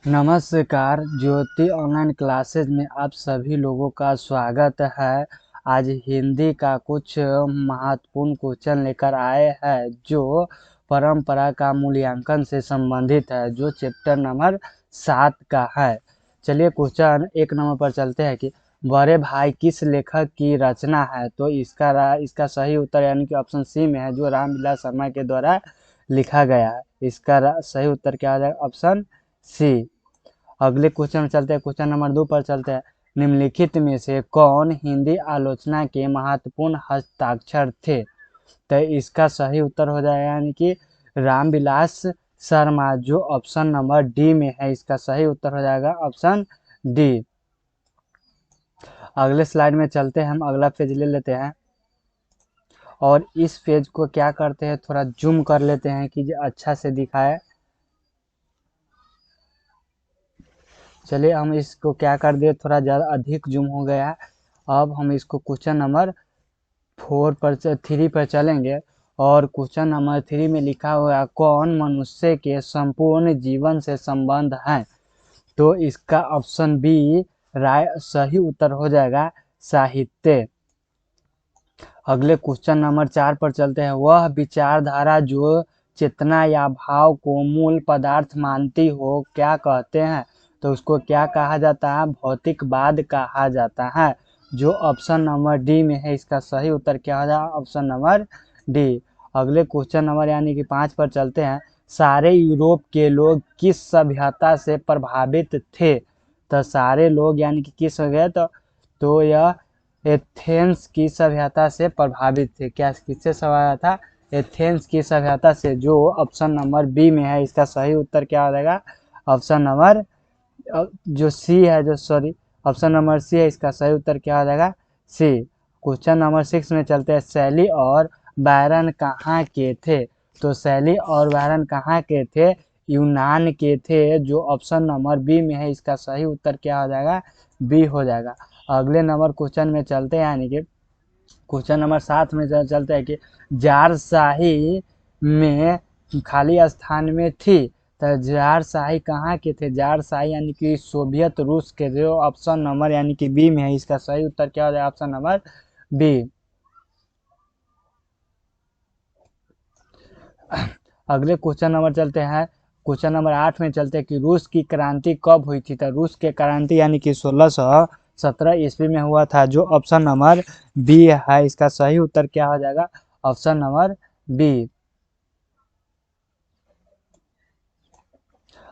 नमस्कार, ज्योति online classes में आप सभी लोगों का स्वागत है। आज हिंदी का कुछ महत्वपूर्ण क्वेश्चन लेकर आए हैं जो परंपरा का मूल्यांकन से संबंधित है, जो चैप्टर नंबर 7 का है। चलिए क्वेश्चन 1 नंबर पर चलते हैं कि बड़े भाई किस लेखक की रचना है। तो इसका सही उत्तर यानी कि ऑप्शन सी में है, जो रामविलास शर्मा के द्वारा लिखा गया है। इसका सही उत्तर क्या आ जाएगा? Option C. अगले क्वेश्चन में चलते हैं, क्वेश्चन नंबर 2 पर चलते हैं। निम्नलिखित में से कौन हिंदी आलोचना के महत्वपूर्ण हस्ताक्षर थे? तो इसका सही उत्तर हो जाएगा यानी कि रामविलास शर्मा, जो ऑप्शन नंबर डी में है। इसका सही उत्तर हो जाएगा ऑप्शन डी। अगले स्लाइड में चलते हैं, हम अगला पेज ले लेते हैं और इस पेज को क्या करते हैं, थोड़ा जूम कर लेते हैं कि अच्छा से दिखाए। चलिए हम इसको क्या कर दिए, थोड़ा ज़्यादा अधिक जूम हो गया है। अब हम इसको क्वेश्चन नंबर 3 पर चलेंगे और क्वेश्चन नंबर 3 में लिखा हुआ है, कौन मनुष्य के संपूर्ण जीवन से संबंध है? तो इसका ऑप्शन बी राय सही उत्तर हो जाएगा, साहित्य। अगले क्वेश्चन नंबर 4 पर चलते हैं। वह विचारधारा जो चेतना या भाव को मूल पदार्थ मानती हो, क्या कहते हैं? तो उसको क्या कहा जाता है? भौतिकवाद कहा जाता है, जो ऑप्शन नंबर डी में है। इसका सही उत्तर क्या हो जाएगा? Option number D. अगले क्वेश्चन नंबर यानी कि 5 पर चलते हैं। सारे यूरोप के लोग किस सभ्यता से प्रभावित थे? तो सारे लोग यानी कि किस हो गए? तो यह एथेंस की सभ्यता से प्रभावित थे। क्या किससे सभ्यता था? एथेंस की सभ्यता से, जो ऑप्शन नंबर बी में है। इसका सही उत्तर क्या हो जाएगा? ऑप्शन नंबर जो सी है, जो सॉरी ऑप्शन नंबर सी है। इसका सही उत्तर क्या हो जाएगा? सी। क्वेश्चन नंबर 6 में चलते हैं। शैली और बैरन कहाँ के थे? तो शैली और बैरन कहाँ के थे? यूनान के थे, जो ऑप्शन नंबर बी में है। इसका सही उत्तर क्या हो जाएगा? बी हो जाएगा। अगले नंबर क्वेश्चन में चलते हैं, यानी कि क्वेश्चन नंबर 7 में चलते हैं कि जारशाही में खाली स्थान में थी। तो जारशाही कहाँ के थे? जारशाही यानी कि सोवियत रूस के, जो ऑप्शन नंबर यानी कि बी में है। इसका सही उत्तर क्या हो जाएगा? Option number B. अगले क्वेश्चन नंबर चलते हैं, क्वेश्चन नंबर 8 में चलते हैं कि रूस की क्रांति कब हुई थी? तो रूस की क्रांति यानी कि 1617 ईस्वी में हुआ था, जो ऑप्शन नंबर बी है। इसका सही उत्तर क्या हो जाएगा? Option number B.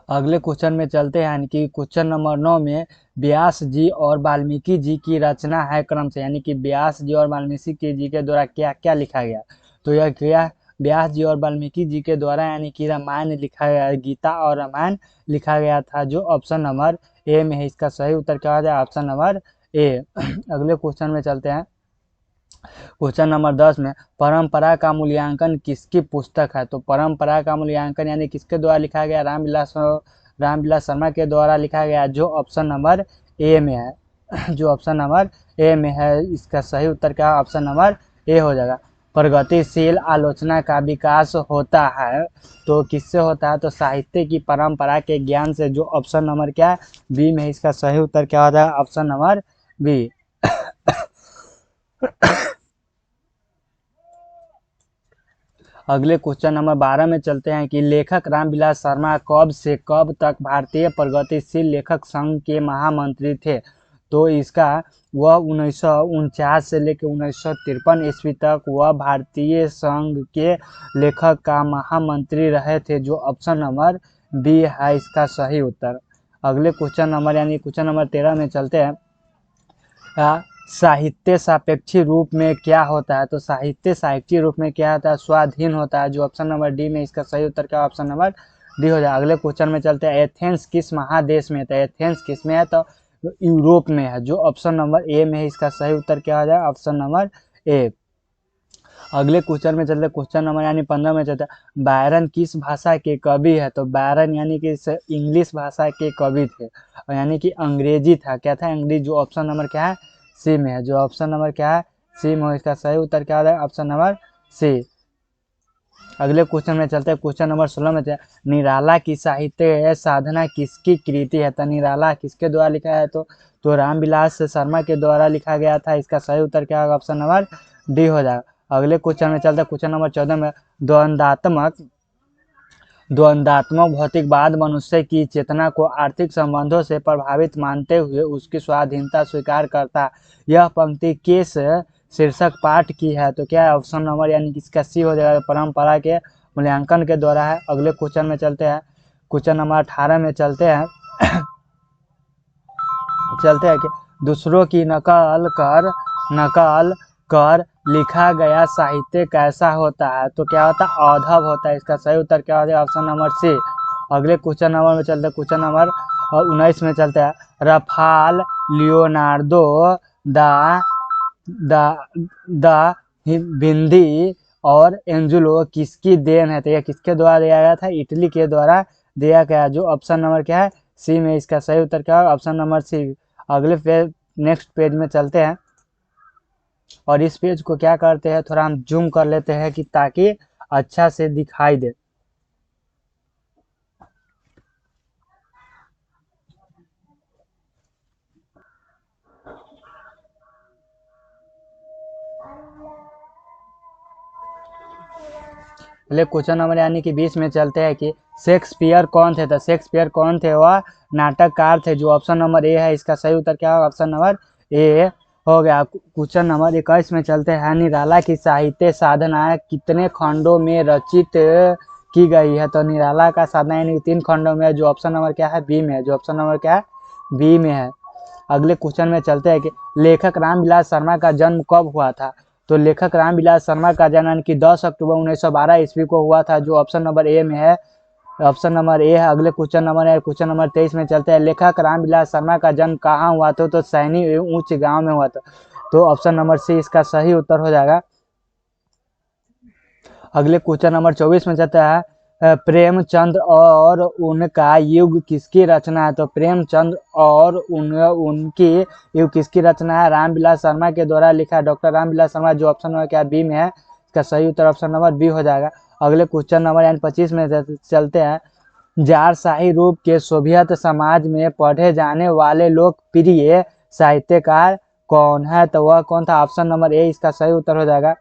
अगले क्वेश्चन में चलते हैं, यानी कि क्वेश्चन नंबर 9 में व्यास जी और वाल्मीकि जी की रचना है क्रम से, यानी कि व्यास जी और वाल्मीकि जी के द्वारा क्या क्या लिखा गया? तो यह क्या व्यास जी और वाल्मीकि जी के द्वारा यानी कि रामायण लिखा गया, गीता और रामायण लिखा गया था, जो ऑप्शन नंबर ए में है। इसका सही उत्तर क्या हो जाए? Option number A. अगले क्वेश्चन में चलते हैं, क्वेश्चन नंबर 10 में परंपरा का मूल्यांकन किसकी पुस्तक है? तो परंपरा का मूल्यांकन यानी किसके द्वारा लिखा गया? रामविलास शर्मा के द्वारा लिखा गया, जो ऑप्शन नंबर ए में है। जो ऑप्शन नंबर ए में है। इसका सही उत्तर क्या? ऑप्शन नंबर ए हो जाएगा। प्रगतिशील आलोचना का विकास होता है तो किससे होता है? तो साहित्य की परंपरा के ज्ञान से, जो ऑप्शन नंबर क्या है? बी में है। इसका सही उत्तर क्या हो जाएगा? Option number B. अगले क्वेश्चन नंबर 12 में चलते हैं कि लेखक रामविलास शर्मा कब से कब तक भारतीय प्रगतिशील लेखक संघ के महामंत्री थे? तो इसका वह 1949 से लेकर 1953 ईस्वी तक वह भारतीय संघ के लेखक का महामंत्री रहे थे, जो ऑप्शन नंबर बी है। इसका सही उत्तर। अगले क्वेश्चन नंबर यानी क्वेश्चन नंबर 13 में चलते हैं। साहित्य सापेक्षी रूप में क्या होता है? तो साहित्य सापेक्षी रूप में क्या होता है? स्वाधीन होता है, जो ऑप्शन नंबर डी में। इसका सही उत्तर क्या? ऑप्शन नंबर डी हो जाए। अगले क्वेश्चन में चलते हैं। एथेंस किस महादेश में? तो एथेंस किस में है? तो यूरोप में है, जो ऑप्शन नंबर ए में है। इसका सही उत्तर क्या हो जाए? Option number A. अगले क्वेश्चन में चलते, क्वेश्चन नंबर यानी 15 में चलते हैं। बायरन किस भाषा के कवि है? तो बायरन यानी कि इंग्लिश भाषा के कवि थे, और यानी कि अंग्रेजी था। क्या था? अंग्रेजी, जो ऑप्शन नंबर क्या है? सी में है। जो ऑप्शन नंबर क्या है? सी में। इसका सही उत्तर क्या है? Option number C. अगले क्वेश्चन में चलते हैं। क्वेश्चन नंबर 16 में निराला की साहित्य साधना किसकी कृति है? तो निराला किसके द्वारा लिखा है? तो रामविलास शर्मा के द्वारा लिखा गया था। इसका सही उत्तर क्या होगा? ऑप्शन नंबर डी हो जाएगा। अगले क्वेश्चन में चलते हैं। क्वेश्चन नंबर 14 में द्वंद्वात्मक भौतिकवाद मनुष्य की चेतना को आर्थिक संबंधों से प्रभावित मानते हुए उसकी स्वाधीनता स्वीकार करता। यह पंक्ति किस शीर्षक पाठ की है? तो क्या है? ऑप्शन नंबर यानी कि इसका सी हो जाएगा, परंपरा के मूल्यांकन के द्वारा है। अगले क्वेश्चन में चलते हैं। क्वेश्चन नंबर 18 में चलते हैं कि दूसरों की नकल कर लिखा गया साहित्य कैसा होता है? तो क्या होता है? औधव होता है। इसका सही उत्तर क्या हो जाएगा? Option number C. अगले क्वेश्चन नंबर में चलते हैं। क्वेश्चन नंबर 19 में चलते हैं। रफाल लियोनार्दो दा विंडी और एंजुलो किसकी देन है? तो यह किसके द्वारा दिया गया था? इटली के द्वारा दिया गया। जो ऑप्शन नंबर क्या है? सी में। इसका सही उत्तर क्या होगा? Option number C. अगले पेज, नेक्स्ट पेज में चलते हैं और इस पेज को क्या करते हैं, थोड़ा हम जूम कर लेते हैं कि ताकि अच्छा से दिखाई दे। पहले क्वेश्चन नंबर यानी कि 20 में चलते हैं कि शेक्सपियर कौन थे? तो शेक्सपियर कौन थे? वह नाटककार थे। जो ऑप्शन नंबर ए है, इसका सही उत्तर क्या होगा? ऑप्शन नंबर ए हो गया। क्वेश्चन नंबर 21 में चलते हैं। निराला की साहित्य साधना कितने खंडों में रचित की गई है? तो निराला का साधना यानी 3 खंडों में है। जो ऑप्शन नंबर क्या है? बी में है। जो ऑप्शन नंबर क्या है? बी में है। अगले क्वेश्चन में चलते हैं कि लेखक रामविलास शर्मा का जन्म कब हुआ था? तो लेखक रामविलास शर्मा का जन्म यानी कि 10 अक्टूबर 1912 ईस्वी को हुआ था। जो ऑप्शन नंबर ए में है। ऑप्शन नंबर ए है। अगले क्वेश्चन नंबर है क्वेश्चन नंबर 23 में चलते हैं। लेखक रामविलास शर्मा का जन्म कहाँ हुआ था? तो सैनी एवं उच्च गांव में हुआ था। तो ऑप्शन नंबर सी इसका सही उत्तर हो जाएगा। अगले क्वेश्चन नंबर 24 में चलता है। प्रेमचंद्र और उनका युग किसकी रचना है? तो प्रेमचंद्र और उनकी युग किसकी रचना है? रामविलास शर्मा के द्वारा लिखा है। डॉक्टर रामविलास शर्मा। जो ऑप्शन नंबर क्या बी में है? इसका सही उत्तर ऑप्शन नंबर बी हो जाएगा। अगले क्वेश्चन नंबर यानी 25 में चलते हैं। जारशाही रूप के सोवियत समाज में पढ़े जाने वाले लोकप्रिय साहित्यकार कौन है? तो वह कौन था? ऑप्शन नंबर ए इसका सही उत्तर हो जाएगा।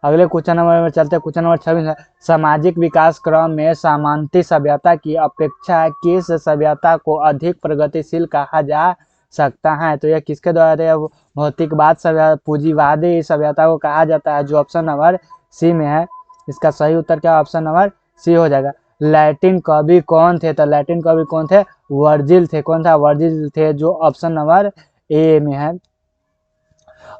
अगले क्वेश्चन नंबर में चलते हैं। क्वेश्चन नंबर 26 है। सामाजिक विकास क्रम में सामंती सभ्यता की अपेक्षा किस सभ्यता को अधिक प्रगतिशील कहा जा सकता है? तो यह किसके द्वारा? भौतिकवाद सभ्यता, पूंजीवादी सभ्यता को कहा जाता है। जो ऑप्शन नंबर सी में है। इसका सही उत्तर क्या? ऑप्शन नंबर सी हो जाएगा। लैटिन कवि कौन थे? तो लैटिन कवि कौन थे? वर्जिल थे। कौन था? वर्जिल थे। जो ऑप्शन नंबर ए में है।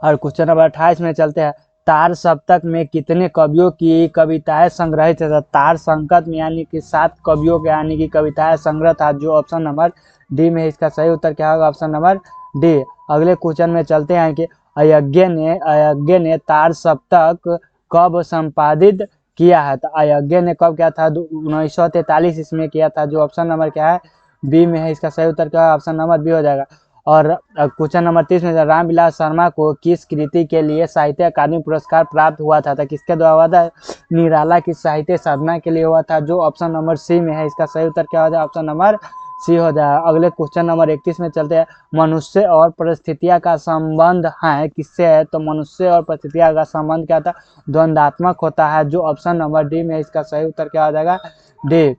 और क्वेश्चन नंबर 28 में चलते हैं। तार सप्तक में कितने कवियों की कविताएं संग्रहित है? तार संकट में यानी कि 7 कवियों के यानी कि कविताएं संग्रह था। जो ऑप्शन नंबर डी में है। इसका सही उत्तर क्या होगा? Option number D. अगले क्वेश्चन में चलते हैं कि अयज्ञ ने तार सप्तक कब संपादित किया है? तो अयज्ञ ने कब किया था? 1943 इसमें किया था। जो ऑप्शन नंबर क्या है? बी में है। इसका सही उत्तर क्या है? ऑप्शन नंबर बी हो जाएगा। और क्वेश्चन नंबर 30 में रामविलास शर्मा को किस कृति के लिए साहित्य अकादमी पुरस्कार प्राप्त हुआ था? तो किसके द्वारा हुआ था? निराला की साहित्य साधना के लिए हुआ था। जो ऑप्शन नंबर सी में है। इसका सही उत्तर क्या हो जाए? ऑप्शन नंबर सी हो जाए। अगले क्वेश्चन नंबर 31 में चलते हैं। मनुष्य और परिस्थितियां का संबंध है किससे है? तो मनुष्य और परिस्थितियां का संबंध क्या था? द्वंद्वात्मक होता है। जो ऑप्शन नंबर डी में है। इसका सही उत्तर क्या हो जाएगा? डी।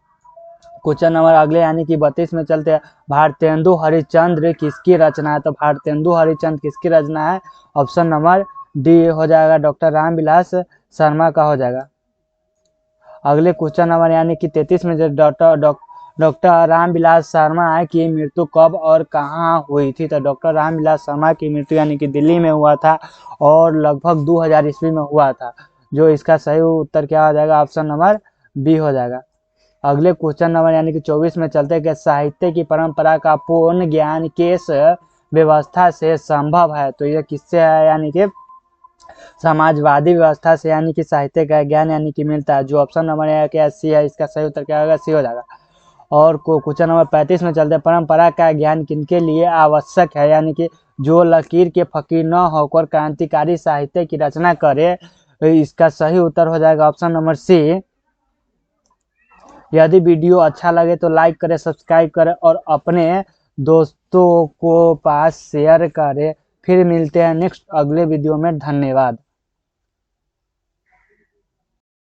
क्वेश्चन नंबर अगले यानी कि 32 में चलते हैं। भारतेंदु हरिश्चंद्र किसकी रचना है? तो भारतेंदु हरिश्चंद्र किसकी रचना है? ऑप्शन नंबर डी हो जाएगा। डॉक्टर रामविलास शर्मा का हो जाएगा। अगले क्वेश्चन नंबर यानी कि 33 में डॉक्टर रामविलास शर्मा की मृत्यु कब और कहाँ हुई थी? तो डॉक्टर रामविलास शर्मा की मृत्यु यानी कि दिल्ली में हुआ था और लगभग 2000 ईस्वी में हुआ था। जो इसका सही उत्तर क्या हो जाएगा? ऑप्शन नंबर बी हो जाएगा। अगले क्वेश्चन नंबर यानी कि 24 में चलते हैं कि साहित्य की परंपरा का पूर्ण ज्ञान किस व्यवस्था से संभव है? तो यह किससे है? यानी कि समाजवादी व्यवस्था से यानी कि साहित्य का ज्ञान यानी कि मिलता है। जो ऑप्शन नंबर है क्या? सी है। इसका सही उत्तर क्या होगा? सी हो जाएगा। और क्वेश्चन नंबर 35 में चलते हैं। परंपरा का ज्ञान किनके लिए आवश्यक है? यानी कि जो लकीर के फकीर न होकर क्रांतिकारी साहित्य की रचना करे इसका सही उत्तर हो जाएगा ऑप्शन नंबर सी। यदि वीडियो अच्छा लगे तो लाइक करें, सब्सक्राइब करें और अपने दोस्तों को पास शेयर करें। फिर मिलते हैं नेक्स्ट अगले वीडियो में। धन्यवाद।